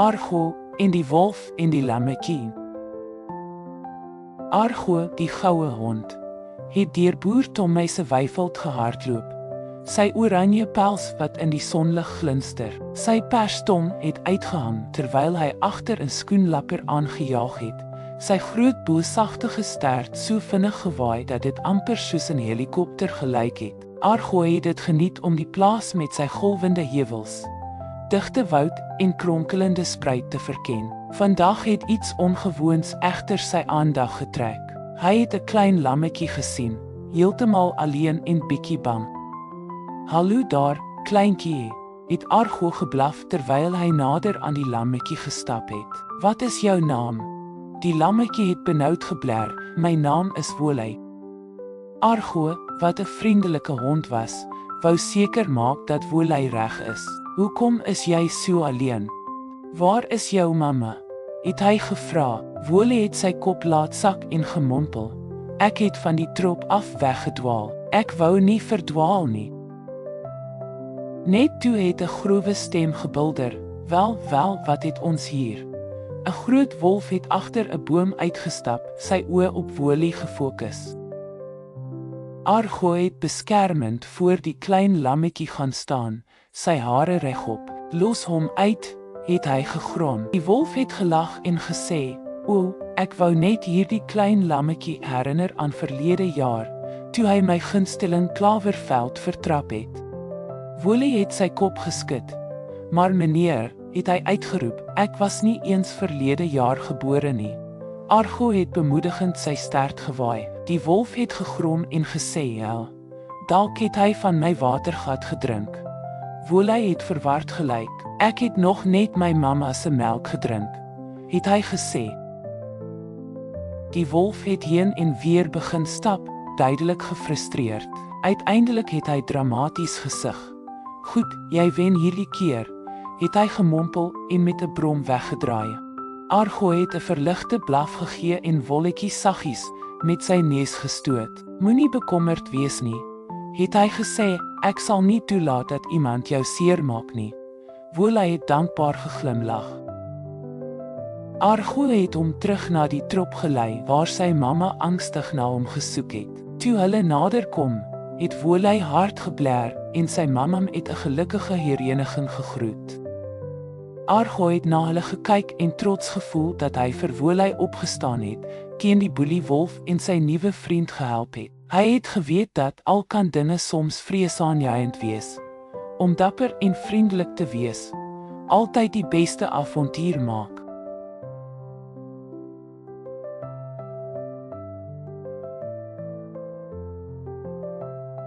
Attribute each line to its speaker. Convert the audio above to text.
Speaker 1: Argo en die wolf en die lammetjie. Argo, die goue hond, het deur boer Tommy se weiveld gehardloop. Sy oranje pels wat in die sonlig glinster. Sy perstong het uitgehang terwyl hy agter 'n skoenlapper aangejaag het. Sy groot boosagtige stert so vinnig gewaai dat dit amper soos 'n helikopter gelyk het. Argo het dit geniet om die plaas met sy golwende heuwels, digte woud en kronkelende spruit te verken. Vandag het iets ongewoons egter sy aandag getrek. Hy het 'n klein lammetjie gesien, heeltemal alleen en bietjie bang. "Hallo daar, kleintjie," het Argo geblaf terwyl hy nader aan die lammetjie gestap het. "Wat is jou naam?" Die lammetjie het benoud gebler, "My naam is Wolly." Argo, wat 'n vriendelike hond was, wou seker maak dat Wolly reg is. "Hoekom is jy so alleen? Waar is jou mamma?" het hy gevra. Wolly het sy kop laat sak en gemompel, "Ek het van die trop af weggedwaal. Ek wou nie verdwaal nie." Net toe het 'n groewe stem gebulder, Wel, wat het ons hier?" 'n Groot wolf het agter 'n boom uitgestap, sy oë op Wolly gefokus. Argo het beskermend voor die klein lammetjie gaan staan, sy hare regop. "Los hom uit," het hy gegrom. Die wolf het gelag en gesê, "O, ek wou net hierdie klein lammetjie herinner aan verlede jaar, toe hy my gunsteling klawerveld vertrap het." Wolly het sy kop geskud. "Maar meneer," het hy uitgeroep, "ek was nie eens verlede jaar gebore nie." Argo het bemoedigend sy stert gewaai. Die wolf het gegrom en gesê, "Ja, dalk het hy van my watergat gedrink." Wolly het verward gelyk. "Ek het nog net my mamma se melk gedrink," het hy gesê. Die wolf het heen en weer begin stap, duidelik gefrustreerd. Uiteindelik het hy dramaties gesig. "Goed, jy wen hierdie keer," het hy gemompel en met 'n brom weggedraai. Argo het 'n verligte blaf gegee en Wolletjie saggies met sy neus gestoot. "Moenie bekommerd wees nie," het hy gesê, "ek sal nie toelaat dat iemand jou seermaak nie." Wolly het dankbaar geglimlag. Argo het hom terug na die trop gelei waar sy mamma angstig na hom gesoek het. Toe hulle nader kom, het Wolly hard gebler en sy mamma met 'n gelukkige hereniging gegroet. Argo het na hulle gekyk en trots gevoel dat hy vir Wolly opgestaan het, teen die boeliewolf en sy nuwe vriend gehelp het. Hy het geweet dat al kan dinge soms vreesaanjaend wees, om dapper en vriendelik te wees, altyd die beste avontuur maak.